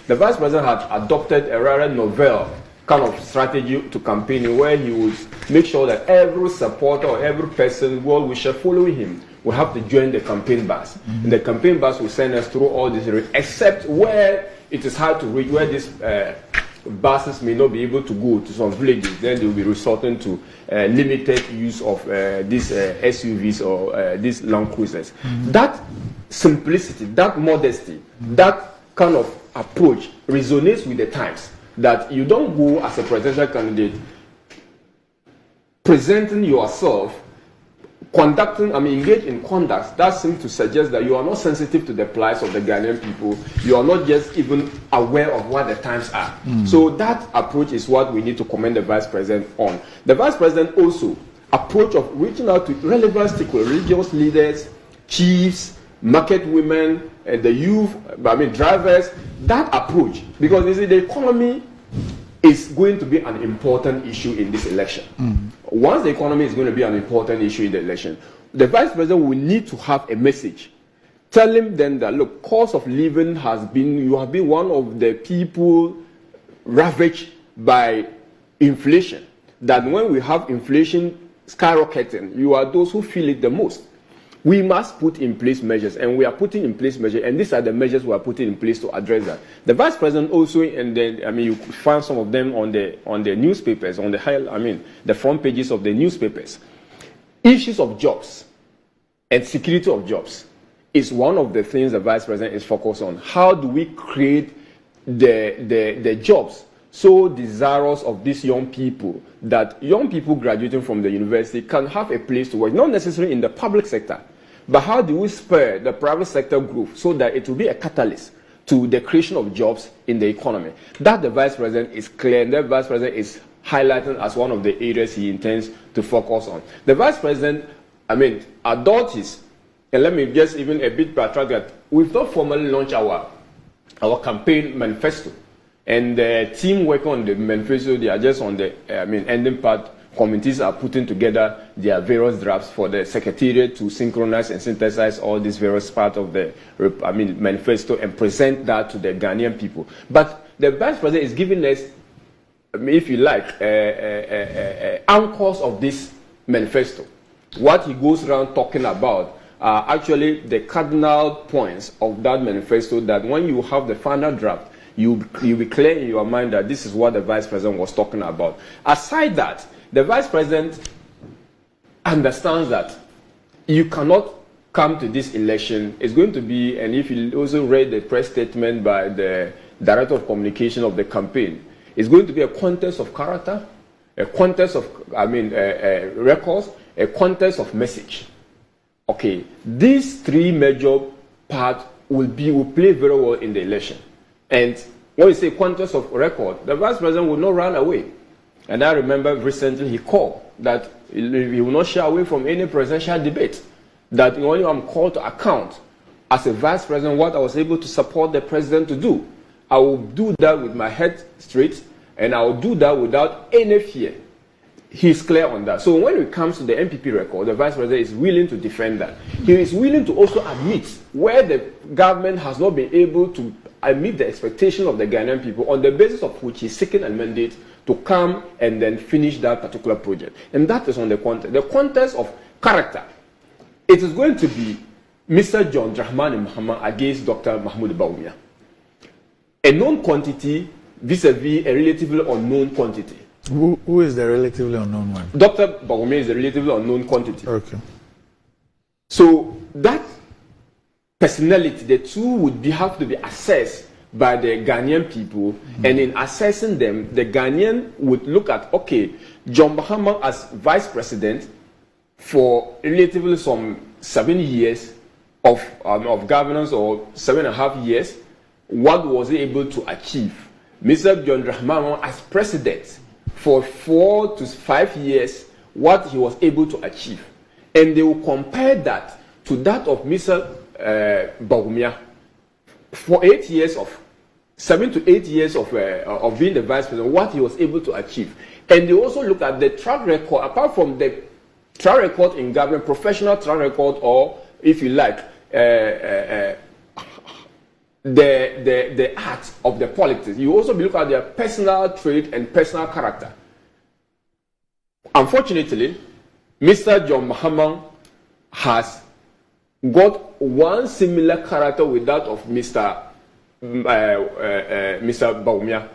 the vice president had adopted a rather novel kind of strategy to campaigning, where he would make sure that every supporter or every person, well wisher following him, will have to join the campaign bus. And the campaign bus will send us through all these areas, except where it is hard to reach, where these buses may not be able to go to some villages. Then they will be resorting to limited use of these SUVs or these Land Cruisers. That simplicity, that modesty, that kind of approach resonates with the times. That you don't go as a presidential candidate presenting yourself, engage in conduct that seems to suggest that you are not sensitive to the plights of the Ghanaian people. You are not just even aware of what the times are. So that approach is what we need to commend the vice president on. The vice president also approach of reaching out to relevant stakeholders, religious leaders, chiefs, market women, the youth, drivers. That approach, because you see, the economy is going to be an important issue in this election. Once the economy is going to be an important issue in the election, the vice president will need to have a message telling them that, look, cost of living you have been one of the people ravaged by inflation. That when we have inflation skyrocketing, you are those who feel it the most. We must put in place measures, and we are putting in place measures, and these are the measures we are putting in place to address that. The vice president also, and then you find some of them on the newspapers, on the front pages of the newspapers. Issues of jobs and security of jobs is one of the things the vice president is focused on. How do we create the jobs so desirous of these young people, that young people graduating from the university can have a place to work, not necessarily in the public sector, but how do we spur the private sector growth so that it will be a catalyst to the creation of jobs in the economy? That the vice president is clear, and the vice president is highlighting as one of the areas he intends to focus on. The vice president, adult is, and let me just even a bit backtrack that we've not formally launched our campaign manifesto. And the team working on the manifesto, they are just on the ending part. Committees are putting together their various drafts for the secretariat to synchronize and synthesize all these various parts of the manifesto and present that to the Ghanaian people. But the vice president is giving us, if you like, anchors of this manifesto. What he goes around talking about are actually the cardinal points of that manifesto, that when you have the final draft, you'll be clear in your mind that this is what the vice president was talking about. Aside that, the vice president understands that you cannot come to this election. It's going to be, and if you also read the press statement by the director of communication of the campaign, it's going to be a contest of character, a contest of records, a contest of message. Okay, these three major parts will play very well in the election. And when you say contest of record, the vice president will not run away. And I remember recently he called that he will not shy away from any presidential debate. That when I'm called to account as a vice president, what I was able to support the president to do, I will do that with my head straight, and I will do that without any fear. He's clear on that. So when it comes to the MPP record, the vice president is willing to defend that. He is willing to also admit where the government has not been able to meet the expectation of the Ghanaian people, on the basis of which he's seeking a mandate to come and then finish that particular project. And that is on the contest. The contest of character. It is going to be Mr. John Dramani Mahama against Dr. Mahmoud Bawumia. A known quantity vis-a-vis a relatively unknown quantity. Who is the relatively unknown one? Dr. Bawumia is a relatively unknown quantity. Okay. So that personality, the two would have to be assessed by the Ghanaian people, and in assessing them, the Ghanaian would look at, okay, John Mahama as vice president for relatively some 7 years of governance, or 7.5 years, what was he able to achieve? Mr. John Dramani as president for 4 to 5 years, what he was able to achieve. And they will compare that to that of Mr. Bawumia for 8 years 7 to 8 years of being the vice president, what he was able to achieve. And they also look at the track record, apart from the track record in government, professional track record, or if you like, the art of the politics. You also look at their personal trait and personal character. Unfortunately, Mr. John Mahama has got one similar character with that of Mr. Bawumia,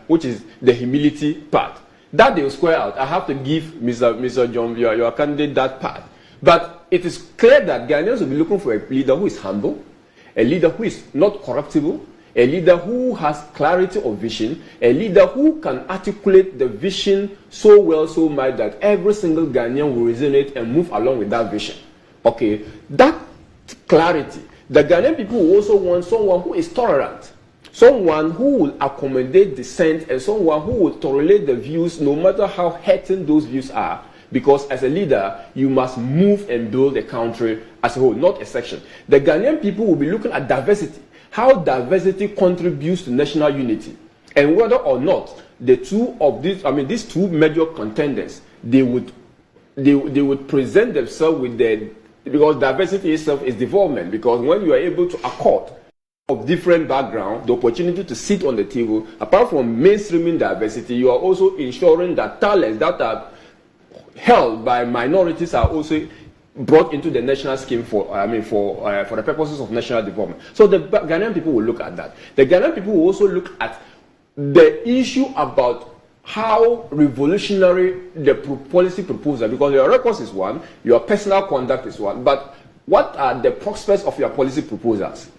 which is the humility part. That they will square out. I have to give Mr. John, your candidate, that part. But it is clear that Ghanaians will be looking for a leader who is humble, a leader who is not corruptible, a leader who has clarity of vision, a leader who can articulate the vision so well, so much that every single Ghanaian will resonate and move along with that vision. Okay, that clarity. The Ghanaian people will also want someone who is tolerant, someone who will accommodate dissent, and someone who will tolerate the views no matter how hurting those views are. Because as a leader, you must move and build the country as a whole, not a section. The Ghanaian people will be looking at diversity, how diversity contributes to national unity, and whether or not the two of these, these two major contenders, they would present themselves with because diversity itself is development. Because when you are able to accord of different background the opportunity to sit on the table, apart from mainstreaming diversity, you are also ensuring that talents that are held by minorities are also brought into the national scheme for the purposes of national development. So the Ghanaian people will look at that. The Ghanaian people will also look at the issue about how revolutionary the policy proposal, because your records is one, your personal conduct is one, but what are the prospects of your policy proposals?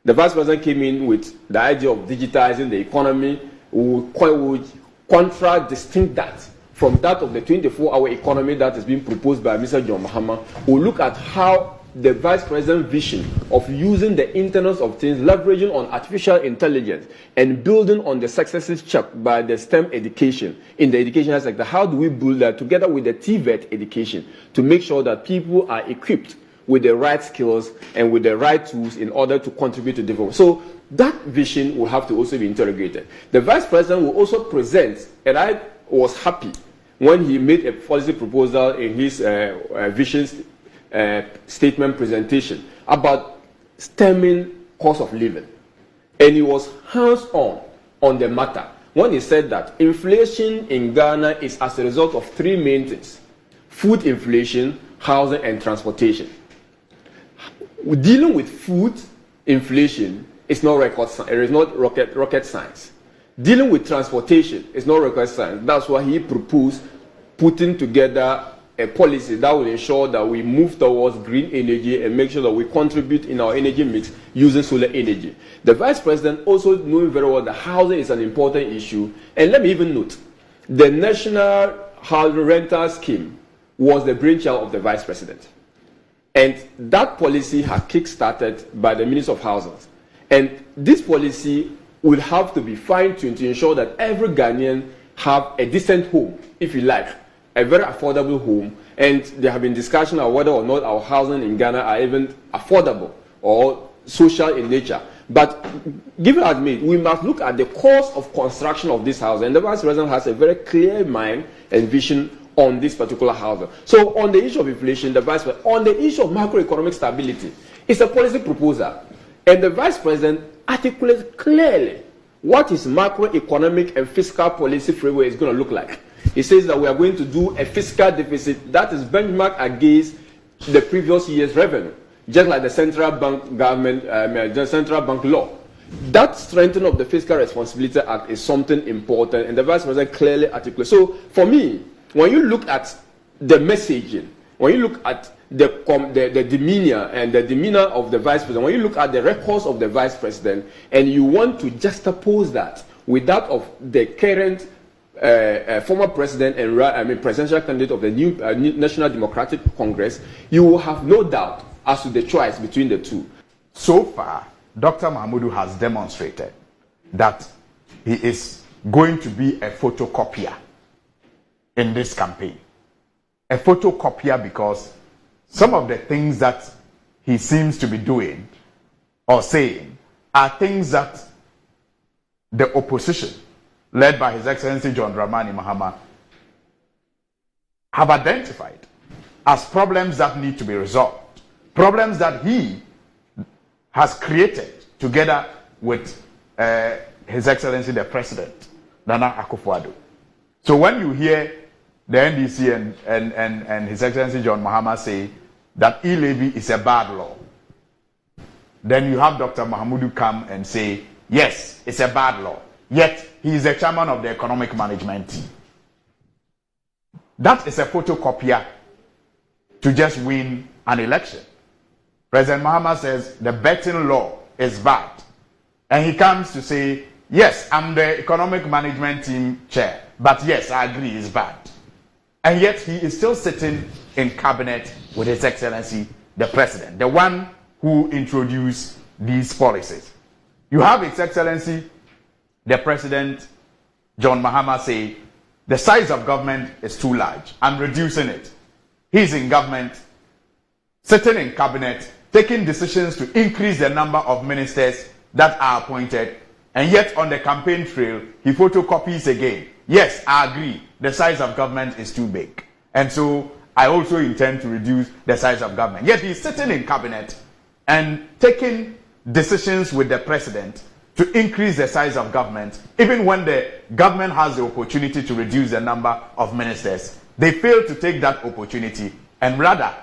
The Vice President came in with the idea of digitizing the economy. We would contradistinct that from that of the 24-hour economy that is being proposed by Mr. John Mahama. We'll look at how the Vice President's vision of using the Internet of Things, leveraging on artificial intelligence, and building on the successes check by the STEM education in the educational sector. How do we build that together with the TVET education to make sure that people are equipped with the right skills and with the right tools in order to contribute to development? So that vision will have to also be interrogated. The Vice President will also present, and I was happy when he made a policy proposal in his vision statement presentation about stemming cost of living. And he was hands-on the matter when he said that inflation in Ghana is as a result of three main things: food inflation, housing, and transportation. Dealing with food inflation is not rocket science. Dealing with transportation is not rocket science. That's why he proposed putting together a policy that will ensure that we move towards green energy and make sure that we contribute in our energy mix using solar energy. The Vice President also knowing very well that housing is an important issue. And let me even note, the National Housing Rental Scheme was the brainchild of the Vice President. And that policy has kick-started by the Minister of Housing. And this policy will have to be fine-tuned to ensure that every Ghanaian have a decent home, if you like, a very affordable home. And there have been discussions on whether or not our housing in Ghana are even affordable or social in nature. But given as me, we must look at the cost of construction of this house. And the Vice President has a very clear mind and vision on this particular housing. So on the issue of inflation, the Vice President, on the issue of macroeconomic stability, it's a policy proposal. And the Vice President articulates clearly what his macroeconomic and fiscal policy framework is going to look like. He says that we are going to do a fiscal deficit that is benchmarked against the previous year's revenue, just like the central bank government, the central bank law. That strengthening of the Fiscal Responsibility Act is something important, and the Vice President clearly articulates. So, for me, when you look at the messaging, when you look at the demeanor and the demeanor of the Vice President, when you look at the records of the Vice President, and you want to juxtapose that with that of the current former president and presidential candidate of the new National Democratic Congress, you will have no doubt as to the choice between the two. So far, Dr. Mahmoud has demonstrated that he is going to be a photocopier in this campaign. A photocopier because some of the things that he seems to be doing or saying are things that the opposition, led by His Excellency John Dramani Mahama, have identified as problems that need to be resolved. Problems that he has created together with His Excellency the President, Nana Akufo-Addo. So when you hear the NDC and His Excellency John Mahama say that e-levy is a bad law, then you have Dr. Mahamudu come and say, yes, it's a bad law, yet he is the chairman of the economic management team. That is a photocopier to just win an election. President Mahama says the betting law is bad. And he comes to say, yes, I'm the economic management team chair, but yes, I agree, it's bad. And yet he is still sitting in cabinet with His Excellency the President, the one who introduced these policies. You have His Excellency the President, John Mahama, say, the size of government is too large. I'm reducing it. He's in government, sitting in cabinet, taking decisions to increase the number of ministers that are appointed, and yet on the campaign trail, he photocopies again. Yes, I agree, the size of government is too big. And so I also intend to reduce the size of government. Yet he's sitting in cabinet and taking decisions with the president to increase the size of government, even when the government has the opportunity to reduce the number of ministers. They fail to take that opportunity and rather,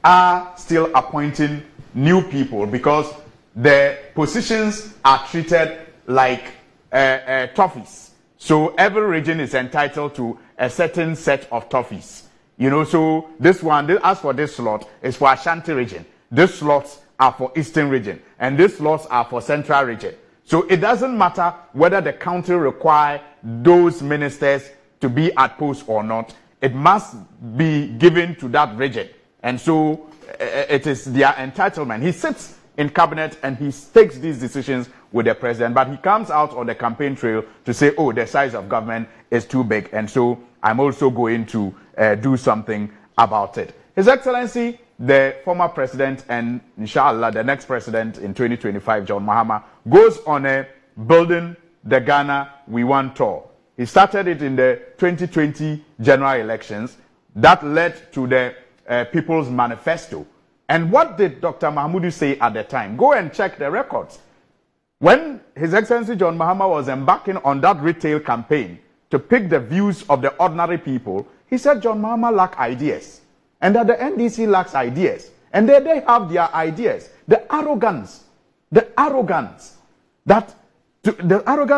are still appointing new people because the positions are treated like toffees. So every region is entitled to a certain set of toffees. So this one, as for this slot, is for Ashanti region. These slots are for Eastern region. And these slots are for Central region. So it doesn't matter whether the country require those ministers to be at post or not. It must be given to that region. And so it is their entitlement. He sits in cabinet and he takes these decisions with the president, but he comes out on the campaign trail to say, oh, the size of government is too big, and so I'm also going to do something about it. His Excellency, the former president, and inshallah the next president in 2025, John Mahama, goes on a Building the Ghana We Want tour. He started it in the 2020 general elections. That led to the People's Manifesto. And what did Dr. Mahamudu say at the time? Go and check the records. When His Excellency John Mahama was embarking on that retail campaign to pick the views of the ordinary people, he said John Mahama lacked ideas. And that the NDC lacks ideas. And they have their ideas. The arrogance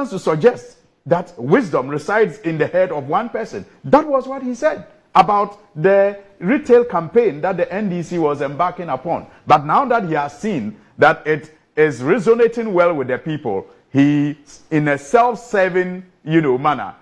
to suggest that wisdom resides in the head of one person. That was what he said about the retail campaign that the NDC was embarking upon. But now that he has seen that it is resonating well with the people, he, in a self-serving, manner,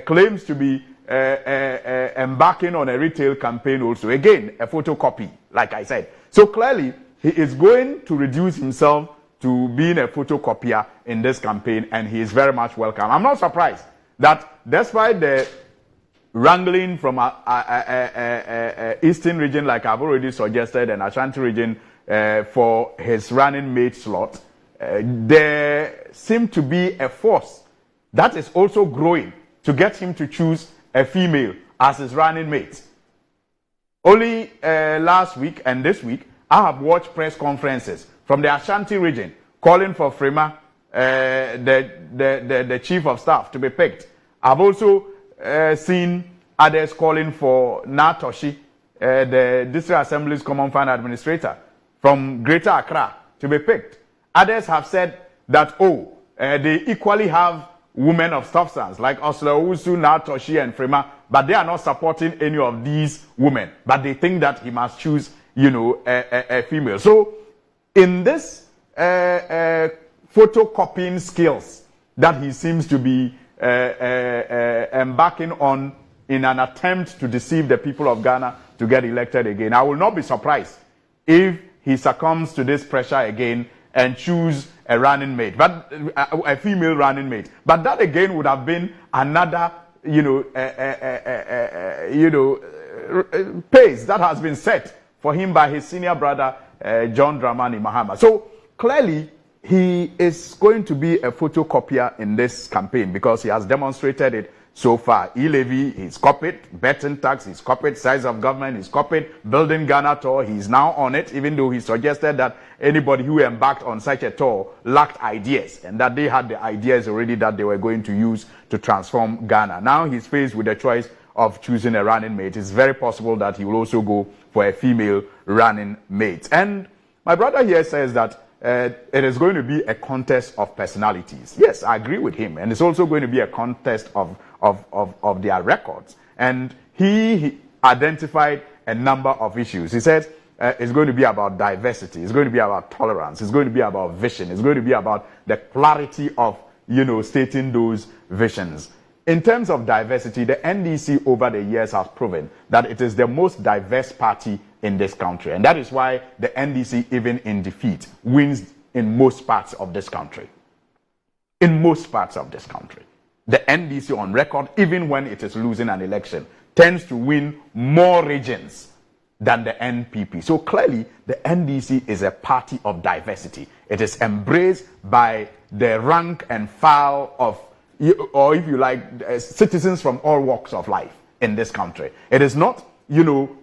claims to be embarking on a retail campaign also. Again, a photocopy, like I said. So clearly, he is going to reduce himself to being a photocopier in this campaign, and he is very much welcome. I'm not surprised that despite the wrangling from Eastern region, like I've already suggested, and Ashanti region for his running mate slot, there seemed to be a force that is also growing to get him to choose a female as his running mate. Only last week and this week, I have watched press conferences from the Ashanti region calling for Frema, the chief of staff, to be picked. I've also seen others calling for Natoshi, the District Assembly's Common Fund Administrator from Greater Accra, to be picked. Others have said that, they equally have women of substance like Oslo Owusu, Natoshi, and Frema, but they are not supporting any of these women. But they think that he must choose, a female. So, in this photocopying skills that he seems to be embarking on in an attempt to deceive the people of Ghana to get elected again, I will not be surprised if he succumbs to this pressure again and choose a running mate, but a female running mate. But that again would have been another, pace that has been set for him by his senior brother, John Dramani Mahama. So clearly, he is going to be a photocopier in this campaign because he has demonstrated it so far. E-levy, he's copied. Betting tax, he's copied. Size of government, he's copied. Building Ghana tour, he's now on it, even though he suggested that anybody who embarked on such a tour lacked ideas, and that they had the ideas already that they were going to use to transform Ghana. Now he's faced with the choice of choosing a running mate. It's very possible that he will also go for a female running mate. And my brother here says that it is going to be a contest of personalities. Yes, I agree with him. And it's also going to be a contest of their records. And he identified a number of issues. He said it's going to be about diversity. It's going to be about tolerance. It's going to be about vision. It's going to be about the clarity of, stating those visions. In terms of diversity, the NDC over the years has proven that it is the most diverse party in this country. And that is why the NDC, even in defeat, wins in most parts of this country. In most parts of this country. The NDC on record, even when it is losing an election, tends to win more regions than the NPP. So clearly, the NDC is a party of diversity. It is embraced by the rank and file of, or if you like, citizens from all walks of life in this country. It is not,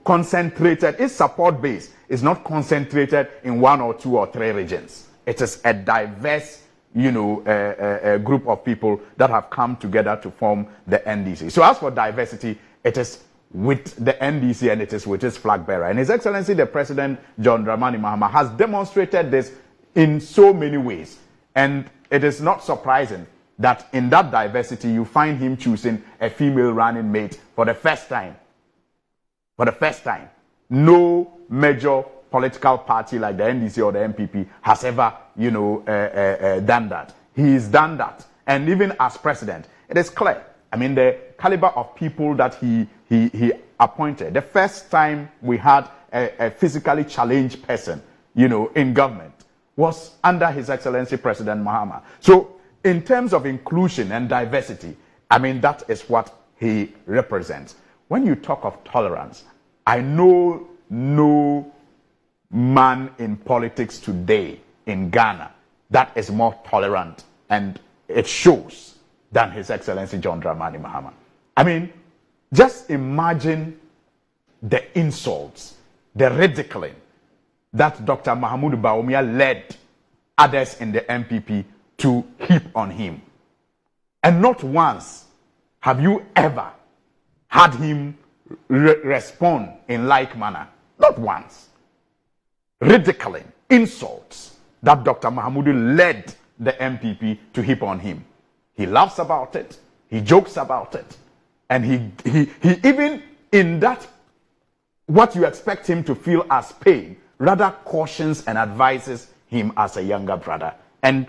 concentrated. Its support base is not concentrated in 1 or 2 or 3 regions. It is a diverse, a group of people that have come together to form the NDC. So as for diversity, it is with the NDC and it is with its flag bearer. And His Excellency, the President, John Dramani Mahama, has demonstrated this in so many ways. And it is not surprising that in that diversity, you find him choosing a female running mate for the first time. For the first time. No major political party like the NDC or the MPP has ever, done that. He's done that. And even as president, it is clear. I mean, the caliber of people that he appointed. The first time we had a physically challenged person, in government was under His Excellency President Mahama. So, in terms of inclusion and diversity, I mean, that is what he represents. When you talk of tolerance, I know no man in politics today in Ghana that is more tolerant, and it shows, than His Excellency John Dramani Mahama. I mean, just imagine the insults, the ridiculing that Dr. Mahmoud Bawumia led others in the MPP to heap on him. And not once have you ever had him respond in like manner. Not once. Ridiculing, insults that Dr. Mahmoud led the MPP to heap on him. He laughs about it. He jokes about it. And he even in that, what you expect him to feel as pain, rather cautions and advises him as a younger brother. And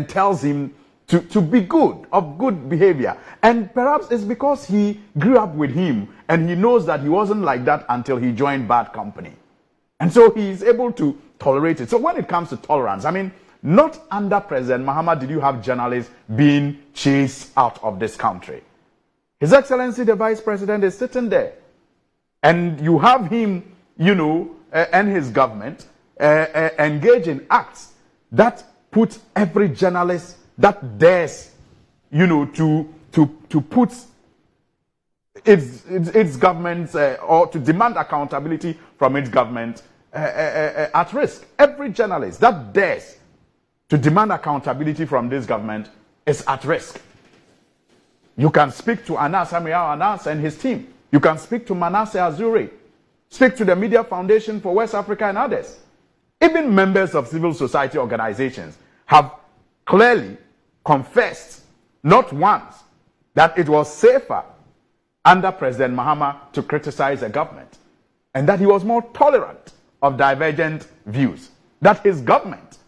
tells him to be good, of good behavior. And perhaps it's because he grew up with him and he knows that he wasn't like that until he joined bad company. And so he's able to tolerate it. So when it comes to tolerance, I mean, not under President Mahama did you have journalists being chased out of this country. His Excellency, the Vice President, is sitting there. And you have him, and his government engage in acts that put every journalist that dares, to put its government or to demand accountability from its government at risk. Every journalist that dares to demand accountability from this government is at risk. You can speak to Anas Amiao Anas and his team. You can speak to Manasseh Azuri. Speak to the Media Foundation for West Africa and others. Even members of civil society organizations have clearly confessed, not once, that it was safer under President Mahama to criticize the government, and that he was more tolerant of divergent views. That his government,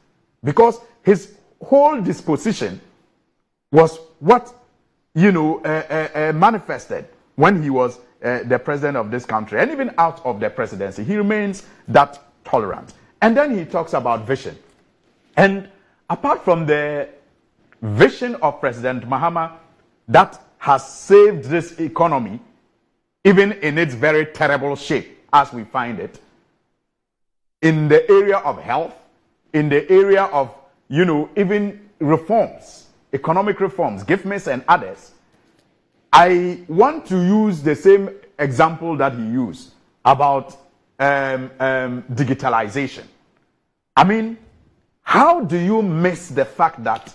because his whole disposition was what, manifested when he was the president of this country, and even out of the presidency, he remains that tolerant. And then he talks about vision. And apart from the vision of President Mahama that has saved this economy, even in its very terrible shape as we find it, in the area of health, in the area of, even reforms, economic reforms, GIFMIS and others, I want to use the same example that he used about digitalization. I mean, how do you miss the fact that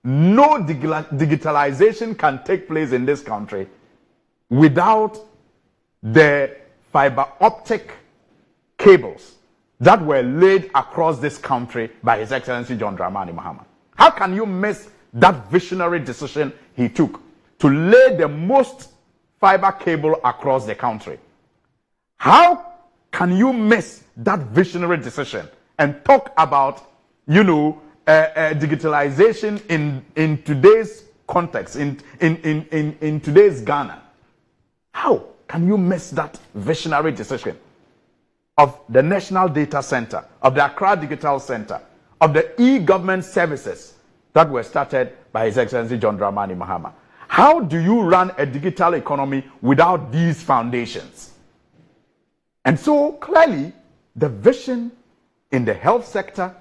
no digitalization can take place in this country without the fiber optic cables that were laid across this country by His Excellency John Dramani Mahama? How can you miss that visionary decision he took to lay the most fiber cable across the country? How can you miss that visionary decision and talk about, digitalization in today's context, in today's Ghana? How can you miss that visionary decision of the National Data Center, of the Accra Digital Center, of the e-government services that were started by His Excellency John Dramani Mahama? How do you run a digital economy without these foundations? And so clearly, the vision in the health sector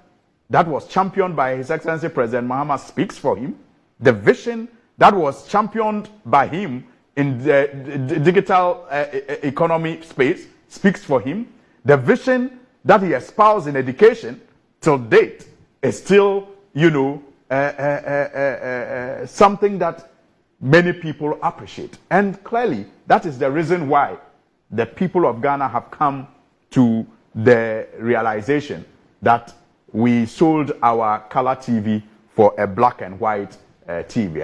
that was championed by His Excellency President Mahama speaks for him. The vision that was championed by him in the digital economy space speaks for him. The vision that he espoused in education till date is still, something that many people appreciate. And clearly, that is the reason why the people of Ghana have come to the realization that we sold our color TV for a black and white TV.